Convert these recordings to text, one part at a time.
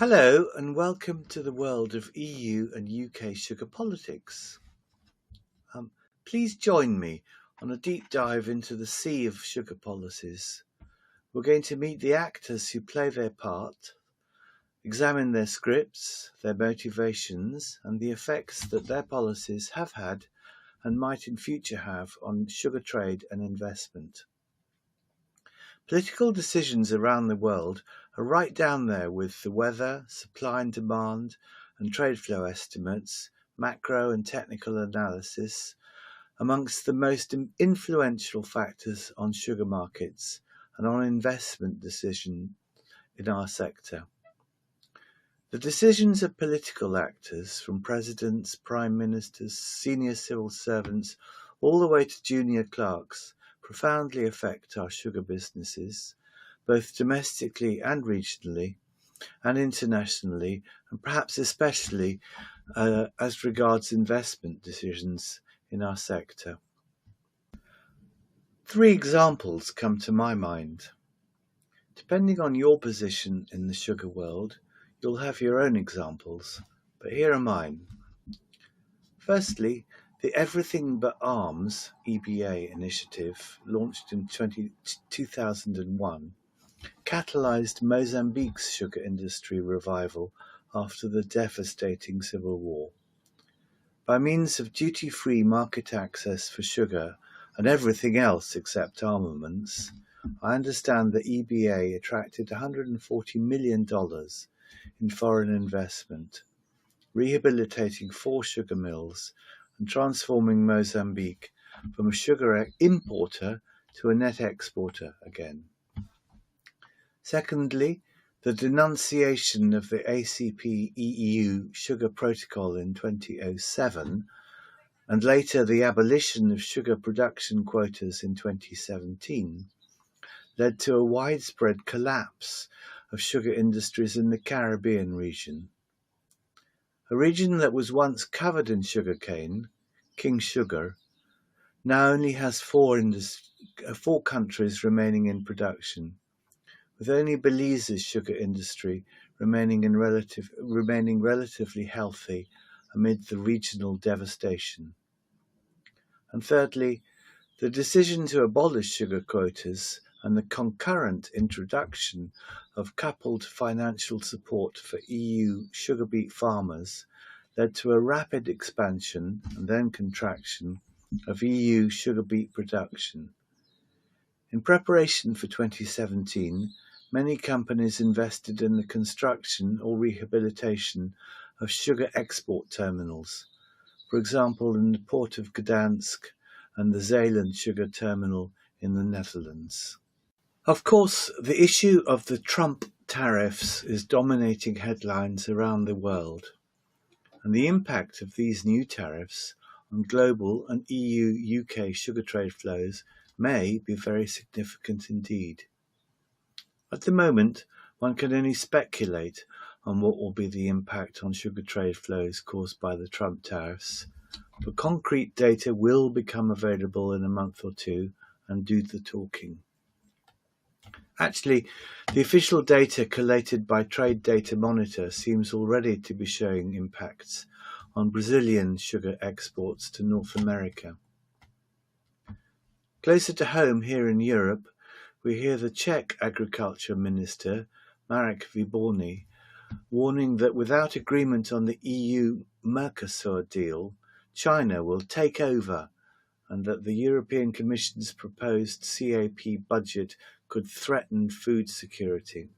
Hello and welcome to the world of EU and UK sugar politics. Please join me on a deep dive into the sea of sugar policies. We're going to meet the actors who play their part, examine their scripts, their motivations, and the effects that their policies have had and might in future have on sugar trade and investment. Political decisions around the world are right down there with the weather, supply and demand, and trade flow estimates, macro and technical analysis, amongst the most influential factors on sugar markets and on investment decisions in our sector. The decisions of political actors, from presidents, prime ministers, senior civil servants, all the way to junior clerks, profoundly affect our sugar businesses, both domestically and regionally, and internationally, and perhaps especially as regards investment decisions in our sector. Three examples come to my mind. Depending on your position in the sugar world, you'll have your own examples, but here are mine. Firstly, the Everything But Arms (EBA) initiative, launched in 2001, catalysed Mozambique's sugar industry revival after the devastating civil war. By means of duty-free market access for sugar and everything else except armaments, I understand the EBA attracted $140 million in foreign investment, rehabilitating 4 sugar mills and transforming Mozambique from a sugar importer to a net exporter again. Secondly, the denunciation of the ACP-EU Sugar Protocol in 2007, and later the abolition of sugar production quotas in 2017, led to a widespread collapse of sugar industries in the Caribbean region. A region that was once covered in sugarcane, King Sugar, now only has 4 countries remaining in production, with only Belize's sugar industry remaining relatively healthy amid the regional devastation. And thirdly, the decision to abolish sugar quotas and the concurrent introduction of coupled financial support for EU sugar beet farmers led to a rapid expansion and then contraction of EU sugar beet production. In preparation for 2017, many companies invested in the construction or rehabilitation of sugar export terminals, for example in the port of Gdansk and the Zeeland sugar terminal in the Netherlands. Of course, the issue of the Trump tariffs is dominating headlines around the world, and the impact of these new tariffs on global and EU-UK sugar trade flows may be very significant indeed. At the moment, one can only speculate on what will be the impact on sugar trade flows caused by the Trump tariffs, but concrete data will become available in a month or two and do the talking. Actually, the official data collated by Trade Data Monitor seems already to be showing impacts on Brazilian sugar exports to North America. Closer to home here in Europe, we hear the Czech Agriculture Minister, Marek Výborný, warning that without agreement on the EU-Mercosur deal, China will take over, and that the European Commission's proposed CAP budget could threaten food security.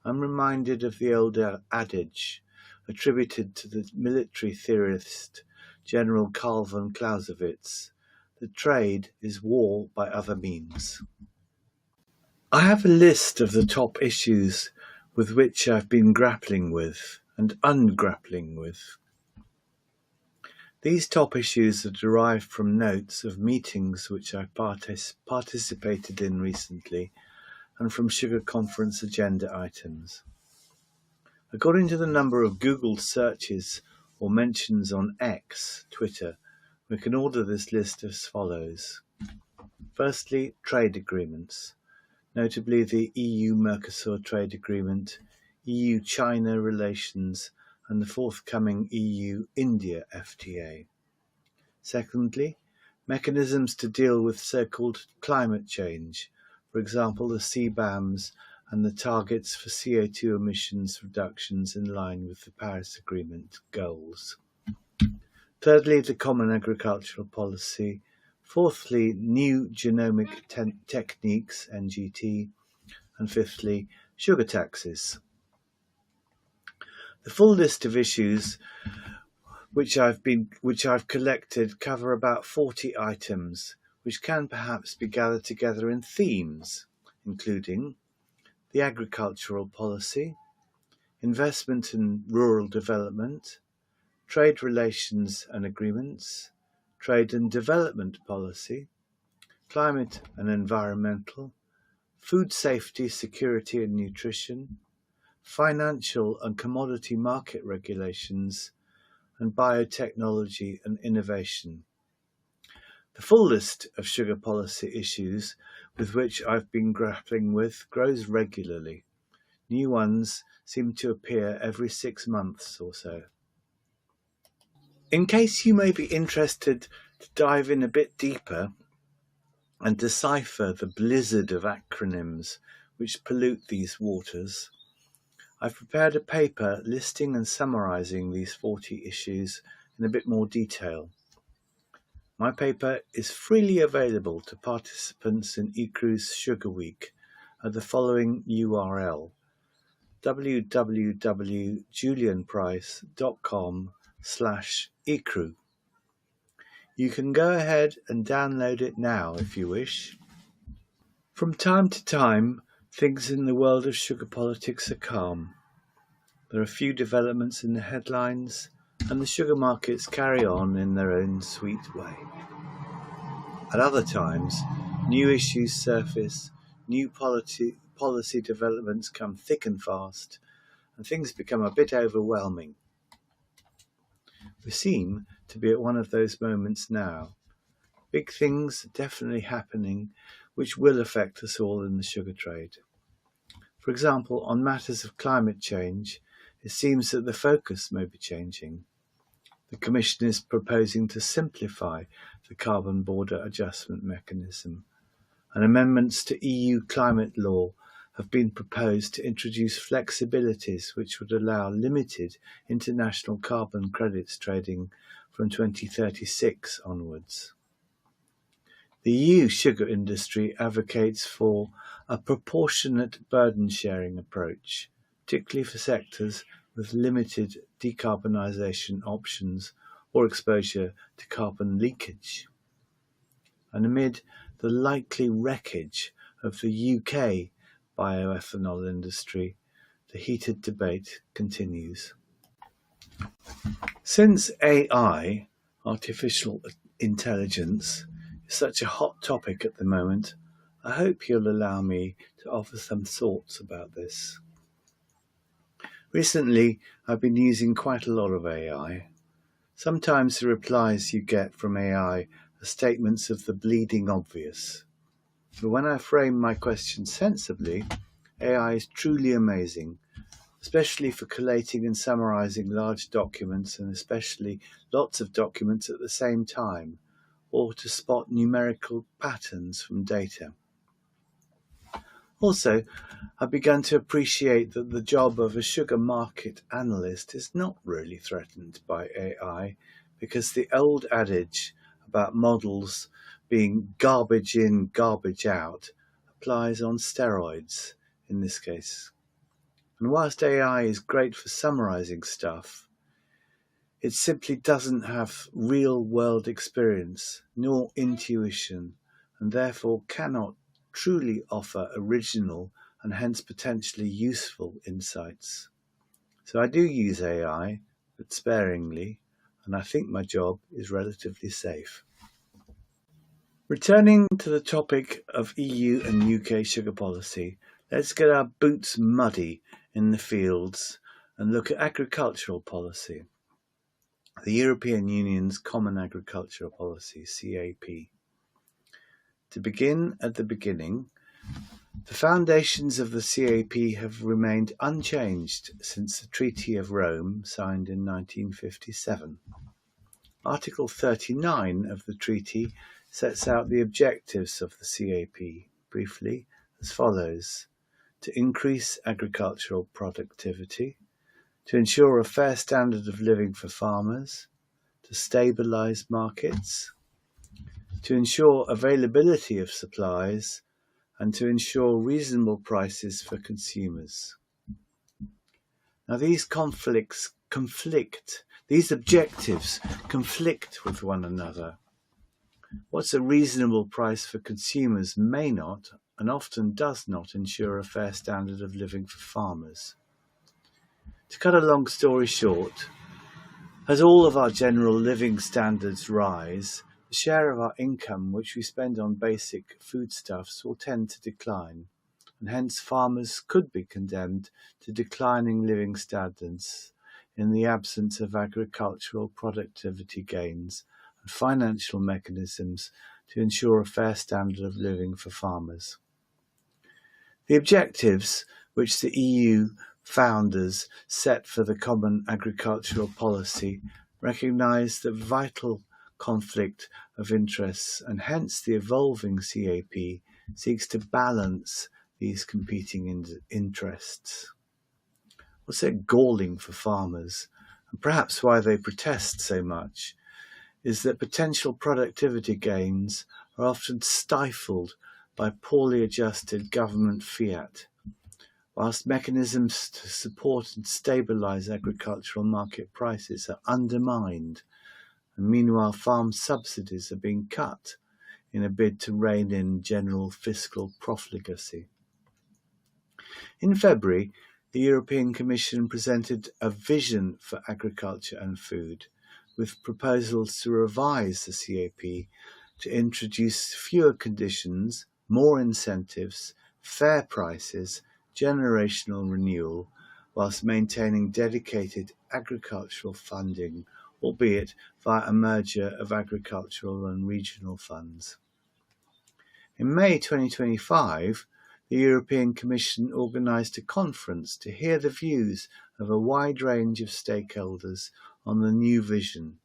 I'm reminded of the old adage attributed to the military theorist General Karl von Clausewitz, that trade is war by other means. I have a list of the top issues with which I've been grappling with and ungrappling with. These top issues are derived from notes of meetings which I've participated in recently and from Sugar Conference agenda items. According to the number of Google searches or mentions on X, Twitter, we can order this list as follows. Firstly, trade agreements, notably the EU-Mercosur trade agreement, EU-China relations and the forthcoming EU-India FTA. Secondly, mechanisms to deal with so-called climate change, for example the CBAMs and the targets for CO2 emissions reductions in line with the Paris Agreement goals. Thirdly, the Common Agricultural Policy. Fourthly, new genomic techniques, NGT. And fifthly, sugar taxes. The full list of issues which I've collected cover about 40 items, which can perhaps be gathered together in themes, including the agricultural policy, investment in rural development, trade relations and agreements, trade and development policy, climate and environmental, food safety, security and nutrition, financial and commodity market regulations, and biotechnology and innovation. The full list of sugar policy issues with which I've been grappling with grows regularly. New ones seem to appear every 6 months or so. In case you may be interested to dive in a bit deeper and decipher the blizzard of acronyms which pollute these waters, I've prepared a paper listing and summarising these 40 issues in a bit more detail. My paper is freely available to participants in ECRUU's Sugar Week at the following URL: www.julianprice.com/ECRUU. You can go ahead and download it now if you wish. From time to time, things in the world of sugar politics are calm. There are few developments in the headlines, and the sugar markets carry on in their own sweet way. At other times, new issues surface, new policy developments come thick and fast, and things become a bit overwhelming. We seem to be at one of those moments now. Big things are definitely happening which will affect us all in the sugar trade. For example, on matters of climate change, it seems that the focus may be changing. The Commission is proposing to simplify the carbon border adjustment mechanism, and amendments to EU climate law have been proposed to introduce flexibilities which would allow limited international carbon credits trading from 2036 onwards. The EU sugar industry advocates for a proportionate burden-sharing approach, particularly for sectors with limited decarbonisation options or exposure to carbon leakage. And amid the likely wreckage of the UK bioethanol industry, the heated debate continues. Since AI, artificial intelligence, is such a hot topic at the moment, I hope you'll allow me to offer some thoughts about this. Recently, I've been using quite a lot of AI. Sometimes the replies you get from AI are statements of the bleeding obvious. But when I frame my question sensibly, AI is truly amazing, especially for collating and summarizing large documents, and especially lots of documents at the same time, or to spot numerical patterns from data. Also, I've begun to appreciate that the job of a sugar market analyst is not really threatened by AI, because the old adage about models being garbage in, garbage out applies on steroids in this case. And whilst AI is great for summarizing stuff, it simply doesn't have real-world experience nor intuition, and therefore cannot truly offer original and hence potentially useful insights. So I do use AI, but sparingly, and I think my job is relatively safe. Returning to the topic of EU and UK sugar policy, let's get our boots muddy in the fields and look at agricultural policy. The European Union's Common Agricultural Policy, CAP. To begin at the beginning, The foundations of the CAP have remained unchanged since the Treaty of Rome, signed in 1957. Article 39 of the treaty sets out the objectives of the CAP, briefly, as follows: to increase agricultural productivity, to ensure a fair standard of living for farmers, to stabilise markets, to ensure availability of supplies, and to ensure reasonable prices for consumers. Now these objectives conflict with one another. What's a reasonable price for consumers may not, and often does not, ensure a fair standard of living for farmers. To cut a long story short, as all of our general living standards rise, the share of our income which we spend on basic foodstuffs will tend to decline, and hence farmers could be condemned to declining living standards in the absence of agricultural productivity gains and financial mechanisms to ensure a fair standard of living for farmers. The objectives which the EU founders set for the Common Agricultural Policy recognise the vital conflict of interests, and hence the evolving CAP seeks to balance these competing interests. What's so galling for farmers, and perhaps why they protest so much, is that potential productivity gains are often stifled by poorly adjusted government fiat, whilst mechanisms to support and stabilise agricultural market prices are undermined, and meanwhile farm subsidies are being cut in a bid to rein in general fiscal profligacy. In February, the European Commission presented a vision for agriculture and food, with proposals to revise the CAP to introduce fewer conditions, more incentives, fair prices, generational renewal, whilst maintaining dedicated agricultural funding, albeit via a merger of agricultural and regional funds. In May 2025, the European Commission organised a conference to hear the views of a wide range of stakeholders on the new vision,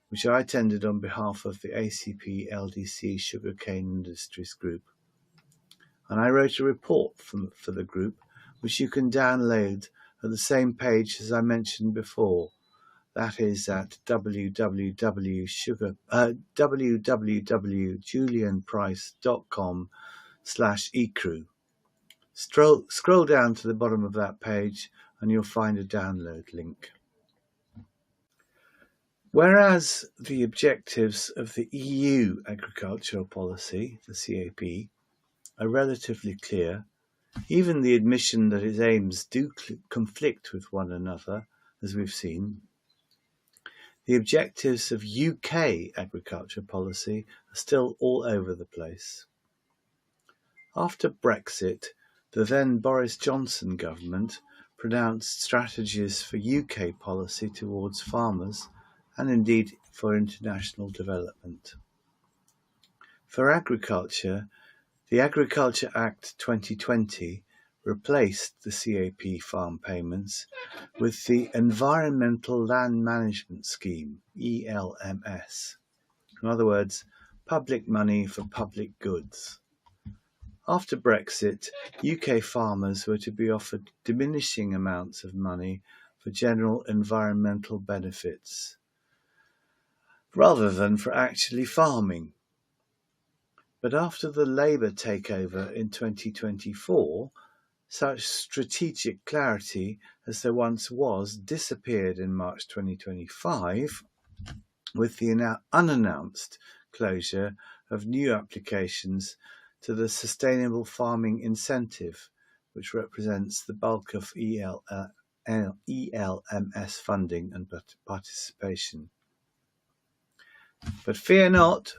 which I attended on behalf of the ACP LDC Sugarcane Industries Group. And I wrote a report for the group, which you can download at the same page as I mentioned before. That is at www.julianprice.com/ECRUU. Scroll down to the bottom of that page and you'll find a download link. Whereas the objectives of the EU agricultural policy, the CAP, are relatively clear, even the admission that its aims do conflict with one another, as we've seen, the objectives of UK agriculture policy are still all over the place. After Brexit, the then Boris Johnson government pronounced strategies for UK policy towards farmers and indeed for international development. For agriculture, the Agriculture Act 2020 replaced the CAP farm payments with the Environmental Land Management Scheme, ELMS. In other words, public money for public goods. After Brexit, UK farmers were to be offered diminishing amounts of money for general environmental benefits, rather than for actually farming. But after the Labour takeover in 2024, such strategic clarity as there once was disappeared in March 2025 with the unannounced closure of new applications to the Sustainable Farming Incentive, which represents the bulk of ELMS funding and participation. But fear not,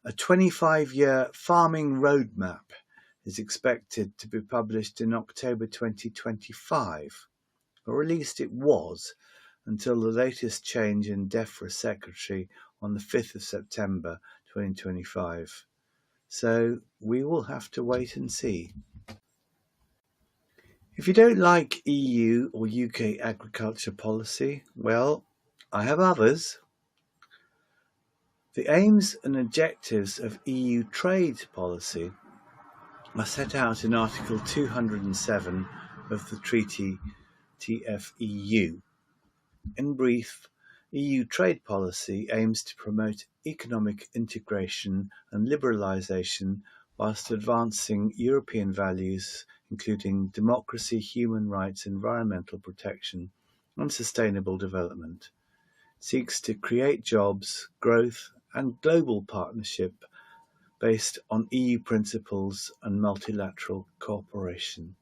a 25-year farming roadmap is expected to be published in October 2025, or at least it was, until the latest change in DEFRA Secretary on the 5th of September 2025. So we will have to wait and see. If you don't like EU or UK agriculture policy, well, I have others. The aims and objectives of EU trade policy are set out in Article 207 of the Treaty TFEU. In brief, EU trade policy aims to promote economic integration and liberalisation whilst advancing European values including democracy, human rights, environmental protection and sustainable development. It seeks to create jobs, growth and global partnership based on EU principles and multilateral cooperation.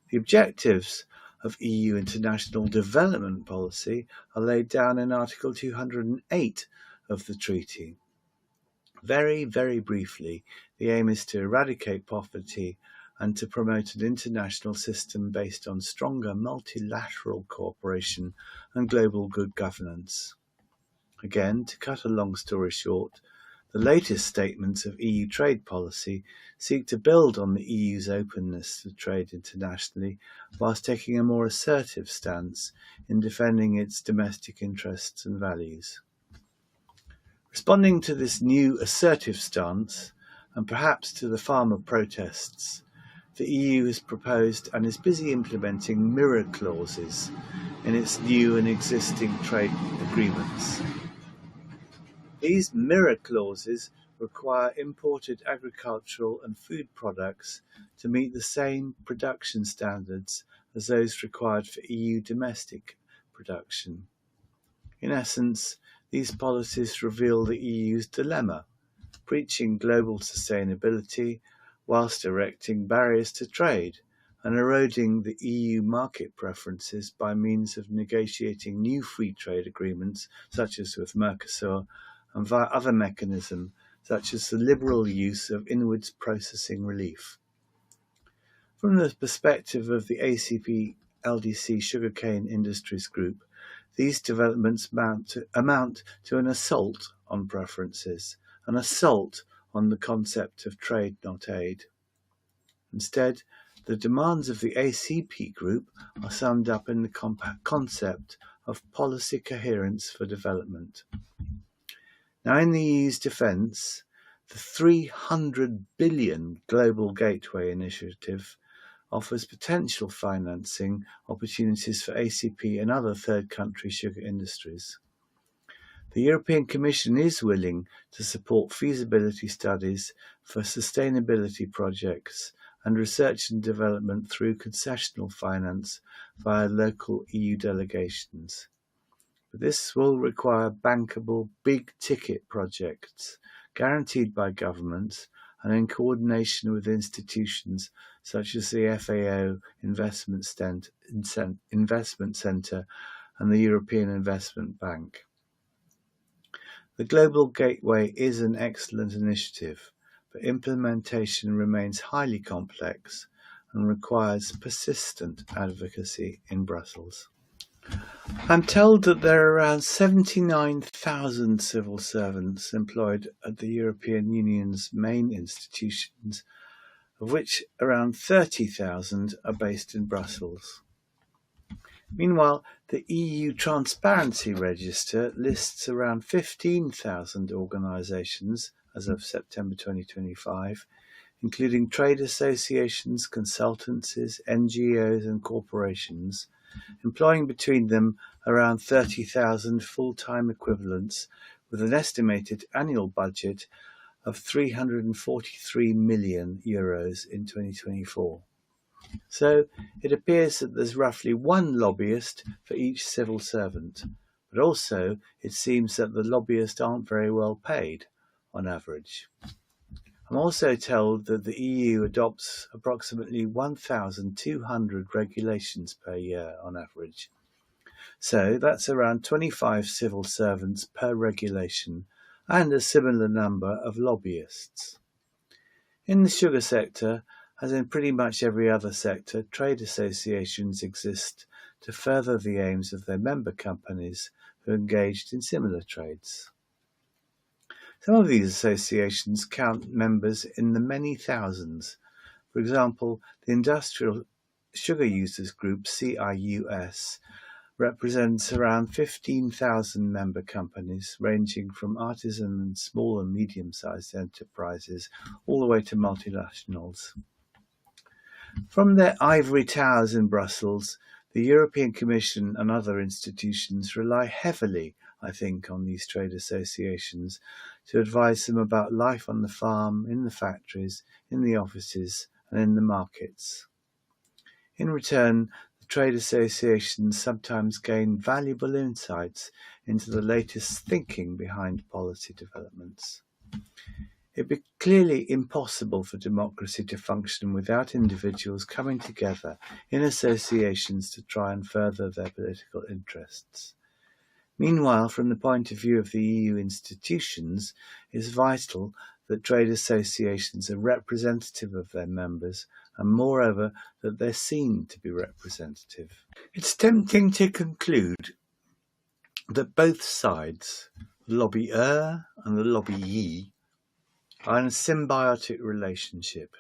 The objectives of EU international development policy are laid down in Article 208 of the treaty. Very, very briefly, the aim is to eradicate poverty and to promote an international system based on stronger multilateral cooperation and global good governance. Again, to cut a long story short, the latest statements of EU trade policy seek to build on the EU's openness to trade internationally whilst taking a more assertive stance in defending its domestic interests and values. Responding to this new assertive stance, and perhaps to the farmer protests, the EU has proposed and is busy implementing mirror clauses in its new and existing trade agreements. These mirror clauses require imported agricultural and food products to meet the same production standards as those required for EU domestic production. In essence, these policies reveal the EU's dilemma, preaching global sustainability whilst erecting barriers to trade and eroding the EU market preferences by means of negotiating new free trade agreements such as with Mercosur and via other mechanisms such as the liberal use of inwards processing relief. From the perspective of the ACP LDC Sugarcane Industries Group, these developments amount to an assault on preferences, an assault on the concept of trade not aid. Instead, the demands of the ACP Group are summed up in the concept of policy coherence for development. Now, in the EU's defence, the 300 billion Global Gateway Initiative offers potential financing opportunities for ACP and other third country sugar industries. The European Commission is willing to support feasibility studies for sustainability projects and research and development through concessional finance via local EU delegations. But this will require bankable, big-ticket projects guaranteed by governments and in coordination with institutions such as the FAO Investment Centre and the European Investment Bank. The Global Gateway is an excellent initiative, but implementation remains highly complex and requires persistent advocacy in Brussels. I'm told that there are around 79,000 civil servants employed at the European Union's main institutions, of which around 30,000 are based in Brussels. Meanwhile, the EU Transparency Register lists around 15,000 organisations as of September 2025, including trade associations, consultancies, NGOs and corporations, employing between them around 30,000 full-time equivalents with an estimated annual budget of €343 million in 2024. So it appears that there's roughly one lobbyist for each civil servant, but also it seems that the lobbyists aren't very well paid on average. I'm also told that the EU adopts approximately 1,200 regulations per year on average. So that's around 25 civil servants per regulation and a similar number of lobbyists. In the sugar sector, as in pretty much every other sector, trade associations exist to further the aims of their member companies who are engaged in similar trades. Some of these associations count members in the many thousands. For example, the Industrial Sugar Users Group, CIUS, represents around 15,000 member companies ranging from artisan and small and medium-sized enterprises all the way to multinationals. From their ivory towers in Brussels, the European Commission and other institutions rely heavily, I think, on these trade associations to advise them about life on the farm, in the factories, in the offices, and in the markets. In return, the trade associations sometimes gain valuable insights into the latest thinking behind policy developments. It would be clearly impossible for democracy to function without individuals coming together in associations to try and further their political interests. Meanwhile, from the point of view of the EU institutions, it is vital that trade associations are representative of their members and, moreover, that they're seen to be representative. It's tempting to conclude that both sides, the lobbyeur and the lobbyee, are in a symbiotic relationship.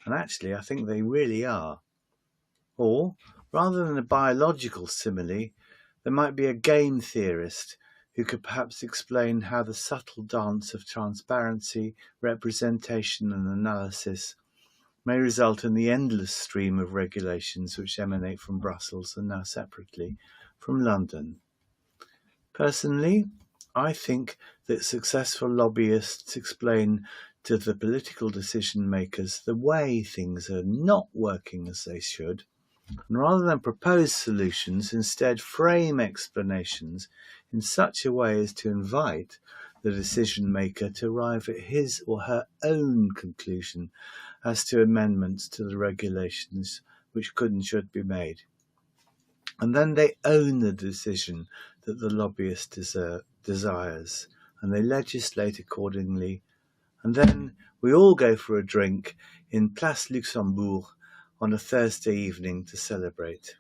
And actually, I think they really are. Or, rather than a biological simile, there might be a game theorist who could perhaps explain how the subtle dance of transparency, representation and analysis may result in the endless stream of regulations which emanate from Brussels and now separately from London. Personally, I think that successful lobbyists explain to the political decision makers the way things are not working as they should, and rather than propose solutions, instead frame explanations in such a way as to invite the decision maker to arrive at his or her own conclusion as to amendments to the regulations which could and should be made. And then they own the decision that the lobbyist desires, and they legislate accordingly. And then we all go for a drink in Place Luxembourg on a Thursday evening to celebrate.